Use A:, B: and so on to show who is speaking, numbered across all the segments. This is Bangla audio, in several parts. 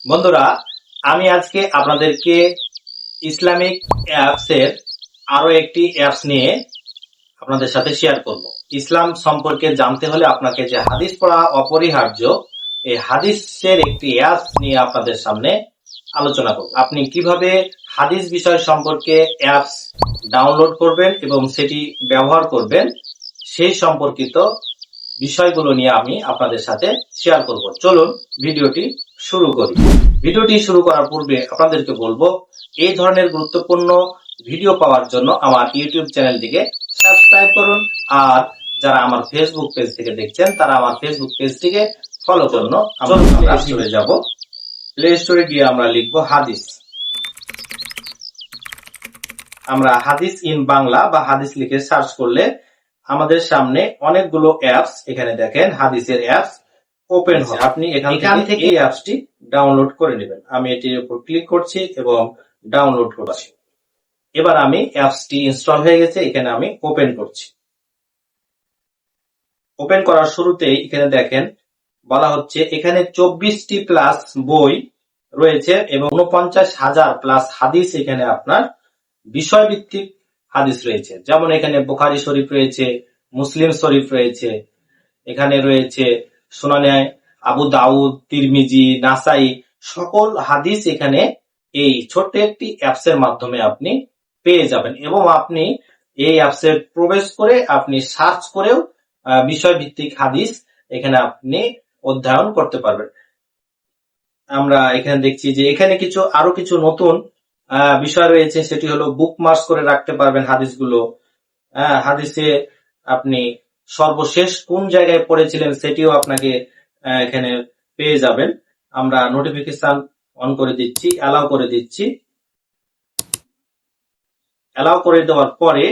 A: বন্ধুরা, আমি আজকে আপনাদেরকে ইসলামিক অ্যাপস এর আরো একটি অ্যাপস নিয়ে আপনাদের সাথে শেয়ার করব। ইসলাম সম্পর্কে জানতে হলে আপনাকে যে হাদিস পড়া অপরিহার্য, এই হাদিসের একটি অ্যাপস নিয়ে আপনাদের সামনে আলোচনা করব। আপনি কিভাবে হাদিস বিষয় সম্পর্কে অ্যাপস ডাউনলোড করবেন এবং সেটি ব্যবহার করবেন সেই সম্পর্কিত বিষয়গুলো নিয়ে আমি আপনাদের সাথে শেয়ার করব। চলুন ভিডিওটি শুরু করি। ভিডিওটি শুরু করার পূর্বে আপনাদেরকে বলবো, এই ধরনের গুরুত্বপূর্ণ ভিডিও পাওয়ার জন্য আমার ইউটিউব চ্যানেলটিকে সাবস্ক্রাইব করুন। আর যারা আমার ফেসবুক পেজ থেকে দেখছেন তারা আমার ফেসবুক পেজটিকে ফলো করুন। আমরা প্লে স্টোরে যাব। প্লে স্টোরে গিয়ে আমরা লিখবো হাদিস। আমরা হাদিস ইন বাংলা বা হাদিস লিখে সার্চ করলে আমাদের সামনে অনেকগুলো অ্যাপস, এখানে দেখেন হাদিসের অ্যাপস ওপেন হবে। আপনি এখান থেকে এই অ্যাপসটি ডাউনলোড করে নেবেন। আমি এটির উপর ক্লিক করছি এবং ডাউনলোড করছি। এবার আমি অ্যাপসটি ইনস্টল হয়ে গেছে, এখানে আমি ওপেন করছি। ওপেন করার শুরুতেই এখানে দেখেন বলা হচ্ছে এখানে 24টি প্লাস বই রয়েছে এবং 49,000 প্লাস হাদিস, এখানে আপনার বিষয়ভিত্তিক হাদিস রয়েছে। যেমন এখানে বুখারী শরীফ রয়েছে, মুসলিম শরীফ রয়েছে, এখানে রয়েছে সুনানে আবু দাউদ, তিরমিজি, নাসাই, সকল হাদিস এখানে এই ছোট্ট একটি অ্যাপসের মাধ্যমে আপনি পেয়ে যাবেন। এবং আপনি এই অ্যাপসে প্রবেশ করে আপনি সার্চ করেও বিষয়ভিত্তিক হাদিস এখানে আপনি অধ্যয়ন করতে পারবেন। আমরা এখানে দেখছি যে এখানে আরো কিছু নতুন বিষয় রয়েছে, সেটি হলো বুকমার্কস করে রাখতে পারবেন হাদিসগুলো। হাদিসে আপনি সর্বশেষ কোন জায়গায় পড়েছিলেন সেটিও আপনাকে এখানে পেয়ে যাবেন। আমরা নোটিফিকেশন অন করে দিচ্ছি, অ্যালাউ করে দিচ্ছি। অ্যালাউ করে দেওয়ার পরে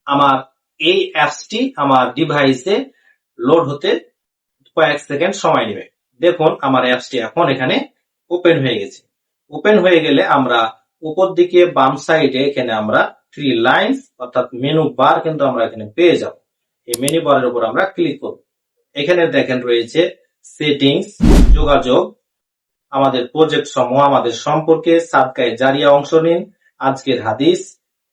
A: আমার এই অ্যাপসটি আমার ডিভাইসে লোড হতে কয়েক সেকেন্ড সময় নেবে। দেখুন আমার অ্যাপসটি এখন এখানে ওপেন হয়ে গেছে। ওপেন হয়ে গেলে আমরা উপর দিকে বাম সাইডে এখানে আমরা 3 লাইনস অর্থাৎ মেনু বার কিন্তু আমরা এখানে পেয়ে যাব। এই মেনু বারের উপর আমরা ক্লিক করব। এখানে দেখেন রয়েছে সেটিংস, যোগাযোগ, আমাদের প্রজেক্ট সমূহ, আমাদের সম্পর্কে, সাদকায়ে জারিয়া অংশ নিন, আজকের হাদিস,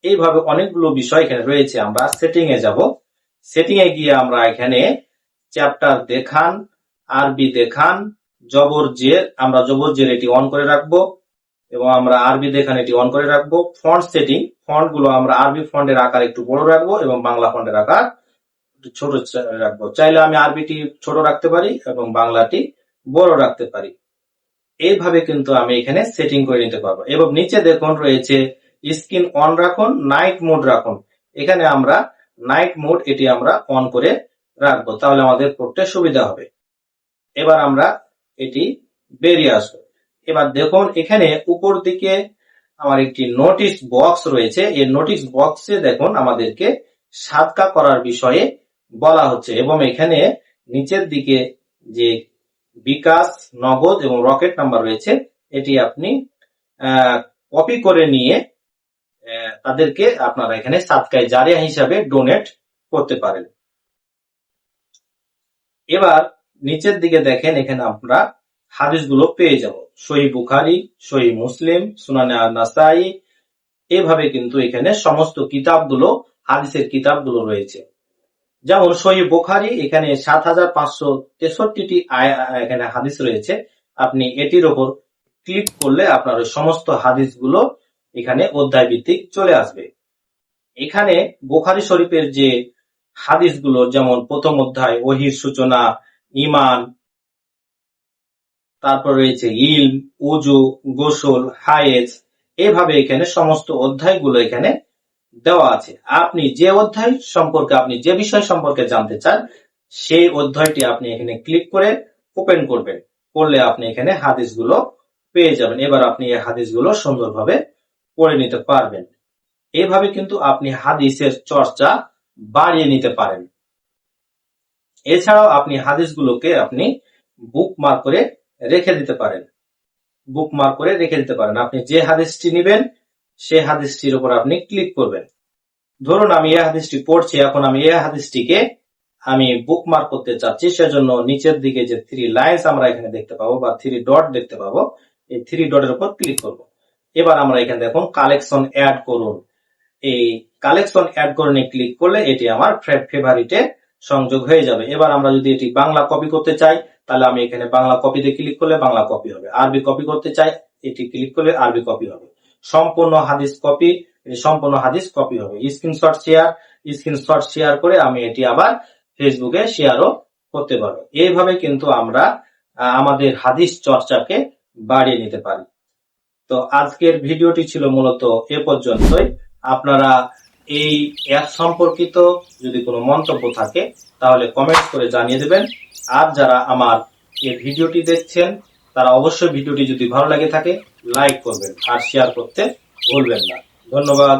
A: এইভাবে অনেকগুলো বিষয় এখানে রয়েছে। আমরা সেটিং এ যাব। সেটিং এ গিয়ে আমরা এখানে চ্যাপ্টার দেখান, আরবি দেখান, জবর জের, আমরা জবর জের এটি অন করে রাখবো এবং আমরা আরবি দেখান এটি অন করে রাখবো। ফন্ট সেটিং, ফন্ট গুলো আমরা আরবি ফন্টের আকার একটু বড় রাখবো এবং বাংলা ফন্টের আকার ছোট রাখবো। চাইলে আমি আরবিটি ছোট রাখতে পারি এবং বাংলাটি বড় রাখতে পারি। এইভাবে কিন্তু আমি এখানে সেটিং করে নিতে পারবো। এবং নিচে দেখুন রয়েছে স্ক্রিন অন রাখুন, নাইট মোড রাখুন। এখানে আমরা নাইট মোড এটি আমরা অন করে রাখবো, তাহলে আমাদের পড়তে সুবিধা হবে। এবার আমরা এটি বেরিয়ে আসবো। এবার দেখুন এখানে উপর দিকে আমার একটি নোটিশ বক্স রয়েছে। এই নোটিশ বক্সে দেখুন আমাদেরকে সাদকা করার বিষয়ে বলা হচ্ছে এবং এখানে নিচের দিকে যে বিকাশ, নগদ এবং রকেট নাম্বার রয়েছে, এটি আপনি কপি করে নিয়ে তাদেরকে আপনারা এখানে সাদকায়ে জারিয়া হিসাবে ডোনেট করতে পারেন। এবার নিচের দিকে দেখেন এখানে আমরা হাদিসগুলো পেয়ে যাব। সহিহ বুখারী, সহিহ মুসলিম, সুনানে নাসাই, এভাবে কিন্তু এখানে সমস্ত কিতাবগুলো, হাদিসের কিতাবগুলো রয়েছে। যেমন সহিহ বুখারী, এখানে ৭,৫৬৩টি এখানে হাদিস রয়েছে। আপনি এটির উপর ক্লিক করলে আপনার সমস্ত হাদিসগুলো এখানে অধ্যায় ভিত্তিক চলে আসবে। এখানে বুখারী শরীফের যে হাদিসগুলো, যেমন প্রথম অধ্যায় ওহীর সূচনা, ঈমান, তারপর রয়েছে ইলম, ওযু, গোসল, হায়েজ, এভাবে এখানে সমস্ত অধ্যায়গুলো এখানে দেওয়া আছে। আপনি যে অধ্যায় সম্পর্কে, আপনি যে বিষয় সম্পর্কে জানতে চান সেই অধ্যায়টি আপনি এখানে ক্লিক করে ওপেন করবেন। করলে আপনি এখানে হাদিসগুলো পেয়ে যাবেন। এবার আপনি এই হাদিসগুলো সুন্দরভাবে পড়ে নিতে পারবেন। এইভাবে কিন্তু আপনি হাদিসের চর্চা বাড়িয়ে নিতে পারেন। এছাড়াও আপনি হাদিসগুলোকে আপনি বুকমার্ক করে রেখে দিতে পারেন। বুকমার্ক করে রেখে দিতে পারেন। আপনি যে হাদিসটি নেবেন সেই হাদিসটির উপর আপনি ক্লিক করবেন। ধরুন আমি এই হাদিসটি পড়ছি, এখন আমি এই হাদিসটিকে আমি বুকমার্ক করতে চাচ্ছি, সেজন্য নিচের দিকে যে 3 লাইনস আমরা এখানে দেখতে পাবো বা 3 ডট দেখতে পাবো, এই থ্রি ডটের উপর ক্লিক করব। এবার আমরা এখানে দেখুন কালেকশন অ্যাড করুন, এই কালেকশন অ্যাড করুন ক্লিক করলে এটি আমার ফেভারিটে সংযোগ হয়ে যাবে। এবার আমরা যদি এটি বাংলা কপি করতে চাই তাহলে আমি এখানে বাংলা কপিতে ক্লিক করলে বাংলা কপি হবে, আরবি কপি করতে চাই এটি ক্লিক করলে আরবি কপি হবে, সম্পূর্ণ হাদিস কপি সম্পূর্ণ হাদিস কপি হবে। স্ক্রিনশট শেয়ার করে আমি এটি আবার ফেসবুকে শেয়ারও করতে পারবো। এইভাবে কিন্তু আমরা আমাদের হাদিস চর্চাকে বাড়িয়ে নিতে পারি। তো আজকের ভিডিওটি ছিল মূলত এ পর্যন্তই। আপনারা এই অ্যাপ সম্পর্কিত যদি কোনো মন্তব্য থাকে তাহলে কমেন্ট করে জানিয়ে দেবেন। আর যারা আমার এই ভিডিওটি দেখছেন তারা অবশ্যই ভিডিওটি যদি ভালো লাগে থাকে লাইক করবেন আর শেয়ার করতে ভুলবেন না। ধন্যবাদ।